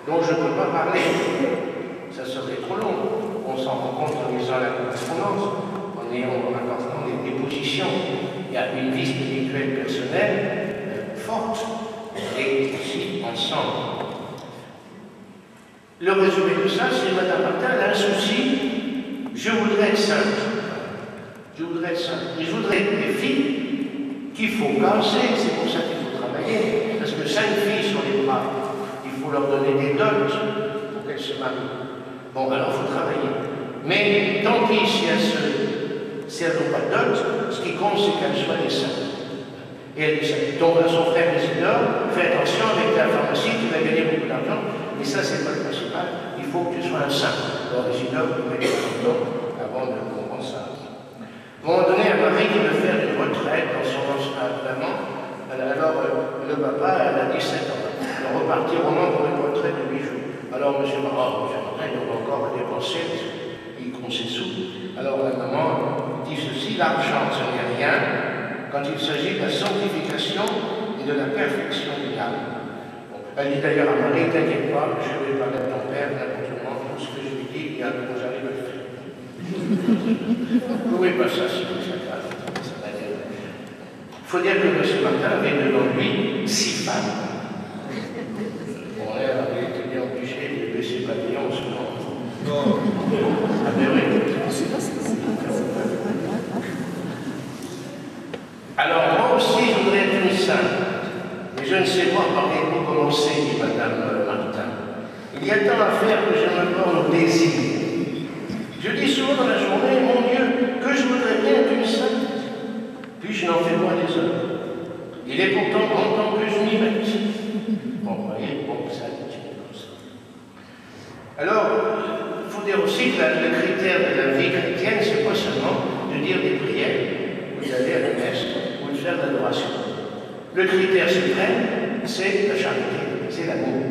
dont je ne peux pas parler. Ça serait trop long. On s'en rend compte en lisant la correspondance, en apportant des dépositions. Il y a une vie spirituelle personnelle forte et aussi ensemble. Le résumé de ça, c'est Madame Martin, elle a un souci. Je voudrais être sainte. Je voudrais être sainte. Je voudrais des filles qu'il faut casser, c'est pour ça qu'il faut travailler. Parce que 5 filles sur les bras, il faut leur donner des dots pour qu'elles se marient. Bon, alors il faut travailler. Mais tant pis si elles n'ont pas de dot, ce qui compte, c'est qu'elles soient des saintes. Et elle dit ça. Donc à son frère Isidore, fais attention avec ta pharmacie, tu vas gagner beaucoup d'argent, mais ça, c'est pas le principal. Il faut que tu sois un saint. Alors Isidore, il met longtemps avant de comprendre ça. À un moment donné, un mari qui veut faire une retraite dans son appartement. Alors le papa, elle a 17 ans. Elle repartit au moment pour une retraite de 8 jours. Alors monsieur Martin, il va encore dépenser, il compte ses sous. Alors la maman dit ceci, l'argent, ce n'est rien quand il s'agit de la sanctification et de la perfection de l'âme. Bon, elle dit d'ailleurs à Marie, t'inquiète pas, je vais parler à ton père, n'importe comment, tout ce que je lui dis, il y a que j'arrive à le faire. Oui, pas ça, c'est comme ça. Il faut dire que M. Martin avait devant lui 6 femmes. Bon, elle avait été bien obligée de laisser pavillon souvent. Non. Ah, mais oui. Alors, moi aussi, je voudrais être une sainte. Mais je ne sais pas par quel bout commencer, dit Mme Martin. Il y a tant à faire que je me borne au désir. Je dis souvent dans la journée, mon Dieu, que je voudrais bien être une sainte. Puis je n'en fais pas des heures. Il est pourtant grand temps que je m'y mette. Bon, vous voyez, bon, ça comme ça. Alors, il faut dire aussi que le critère de la vie chrétienne, c'est pas seulement de dire des prières, ou d'aller à la messe, ou de faire de l'adoration. Le critère suprême, c'est la charité, c'est l'amour.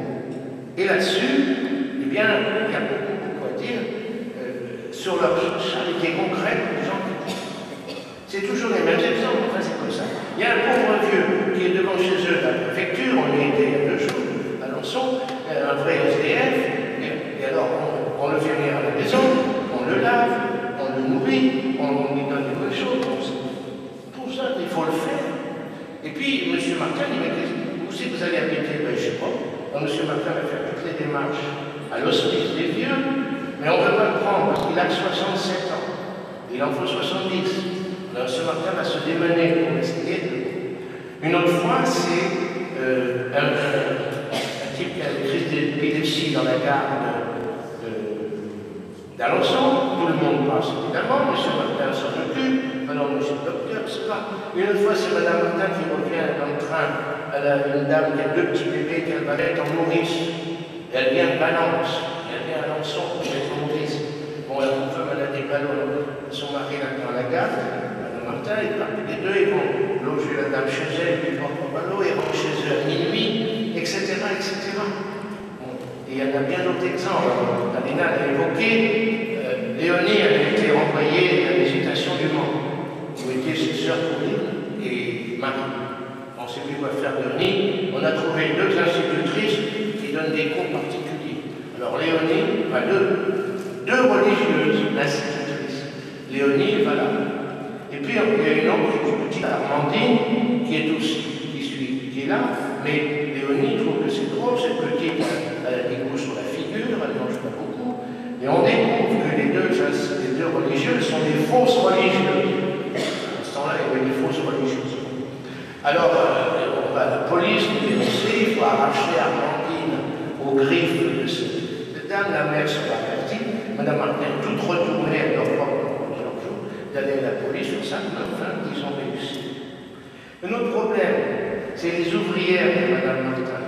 Et là-dessus, eh bien, il y a beaucoup à dire sur leur charité concrète des gens qui c'est toujours les mêmes exemples, enfin c'est comme ça. Il y a un pauvre vieux qui est devant chez eux à la préfecture, on y était il y a 2 jours, à Lançon, un vrai SDF, et alors on le fait venir à la maison, on le lave, on le nourrit, on lui donne des bonnes choses, tout ça, il faut le faire. Et puis M. Martin dit, mais où c'est que vous allez habiter? Ben, je ne sais pas. Donc M. Martin va faire toutes les démarches à l'hospice des vieux, mais on ne veut pas le prendre parce qu'il a 67 ans, il en faut 70. Alors, ce Martin va se démener pour essayer de... Une autre fois, c'est un type qui a une crise d'épilepsie dans la gare d'Alençon. Tout le monde passe évidemment, M. Martin s'en occupe. Alors, M. le docteur, c'est pas. Une autre fois, c'est Mme Martin qui revient dans le train. Elle a une dame qui a 2 petits bébés qu'elle va mettre en nourrice. Elle vient de Valence. Elle vient à Alençon pour mettre en nourrice. Bon, la femme, elle a des ballons. Son mari là dans la gare. Martin, les 2, ils vont loger la dame chez elle, ils portent le ballot, ils rentrent chez eux à minuit, etc. etc. Bon. Et il y en a bien d'autres exemples. Alina l'a évoqué, Léonie avait été renvoyée à l'hésitation du Mans, où étaient ses sœurs Pauline et Marie. On ne sait plus quoi faire de Léonie. On a trouvé 2 institutrices qui donnent des cours particuliers. Alors Léonie, enfin 2 religieuses, l'institutrice. Léonie, voilà. Et puis il y a une autre petite Armandine qui est aussi, qui est là, mais Léonie trouve que c'est drôle, cette petite, elle a des coups sur la figure, elle ne mange pas beaucoup, et on découvre que les deux religieuses sont des fausses religieuses. À ce temps-là, il y avait des fausses religieuses. Alors, la police nous dénonçait, il faut arracher Armandine aux griffes de cette dame, la mère se avertie, Mme Martin, toute retournée à leur propre d'aller à la police sur ça, mais enfin, ils ont réussi. Un autre problème, c'est les ouvrières de Mme Martin.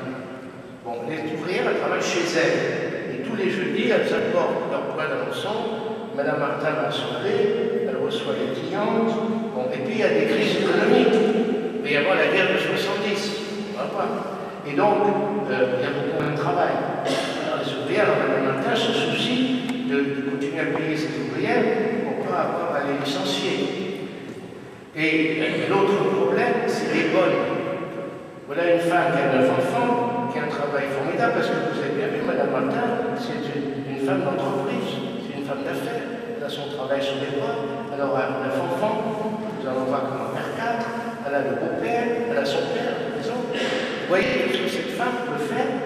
Bon, les ouvrières, elles travaillent chez elles. Et tous les jeudis, elles apportent leur poids d'ensemble. Mme Martin va soirée, elle reçoit les clientes. Bon, et puis il y a des crises économiques. Il va y avoir la guerre de 70. Voilà. Et donc, il y a beaucoup moins de travail. Alors, les ouvrières, Mme Martin se soucie de continuer à payer ces ouvrières pour ne pas avoir à les licencier. Et l'autre problème, c'est les bonnes. Voilà une femme qui a 9 enfants, qui a un travail formidable, parce que vous avez bien vu, Mme Alors, la Fanfan, nous allons voir comment faire 4, elle a le beau-père, elle a son père, par exemple. Vous voyez ce que cette femme peut faire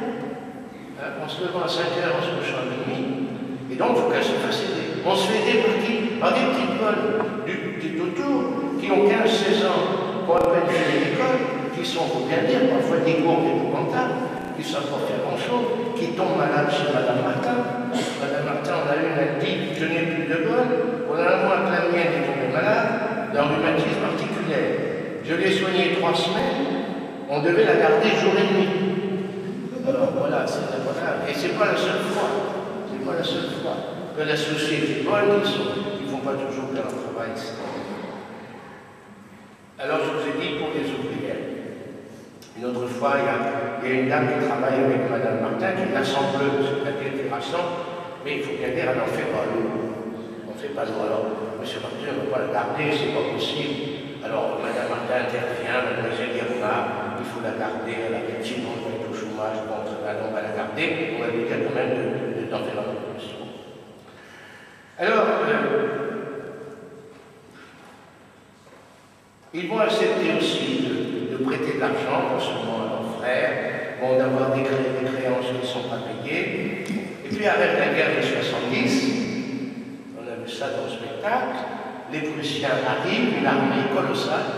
en se levant à 5 heures, en se couchant à minuit. Et donc, il faut qu'elle se fasse aider. On se fait aider par qui? Par des petites bonnes autour, qui ont 15-16 ans, qui ont à peine fini l'école, qui sont, pour bien dire, parfois des gourdes épouvantables, qui ne savent pas faire grand-chose, qui tombent malades chez Madame Martin. Madame Martin, on a une, elle dit, je n'ai plus de bonne. On a un mois que la mienne est tombée malade, d'un rhumatisme articulaire. Je l'ai soignée 3 semaines, on devait la garder jour et nuit. Alors voilà, voilà. Et c'est pas la seule fois, c'est pas la seule fois que la société est bonne, ils ne font pas toujours bien leur travail. Alors je vous ai dit pour les ouvrières. Une autre fois, il y a une dame qui travaille avec Madame Martin, qui est assembleuse, c'est-à-dire qui rassemble, mais il faut bien dire, elle n'en fait pas l'eau. On ne fait pas l'eau. Alors, M. Martin ne va pas la garder, c'est pas possible. Alors, Madame Martin intervient, Mademoiselle Irma, il faut la garder, elle a sinon on va être au chômage, bon, on va la garder, on va lui dire quand même d'en faire la proposition. Alors, ils vont accepter aussi de prêter de l'argent, non seulement à leurs frères, bon, d'avoir des créances qui ne sont pas payées. Et puis avec la guerre de 70, on a vu ça dans le spectacle, les Prussiens arrivent, une armée colossale,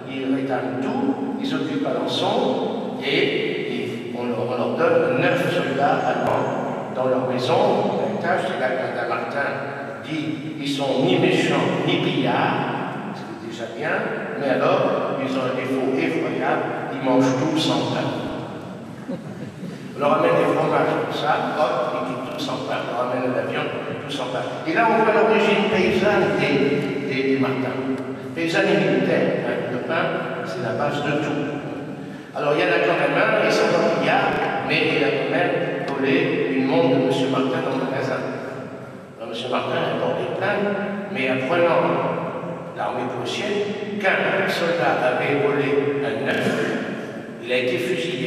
ils rétament tout, ils occupent Alençon et on leur donne 9 soldats allemands dans leur maison. C'est là que Madame Martin dit ils sont ni méchants ni pillards, ce qui est déjà bien, mais alors ils ont un défaut effroyable, ils mangent tout sans pain. On leur amène des fromages comme ça, hop, ils quittent tout sans pain, on leur amène de la viande, tout sans pain. Et là on voit l'origine paysanne des Martins. Paysanne et militaire, hein, le pain, c'est la base de tout. Alors il y en a quand même un, ils sont pas pillards, mais il a quand même volé une montre de M. Martin dans le magasin. Alors, M. Martin a porté plainte, mais apprenant l'armée prussienne, qu'un soldat avait volé un œuf, il a été fusillé.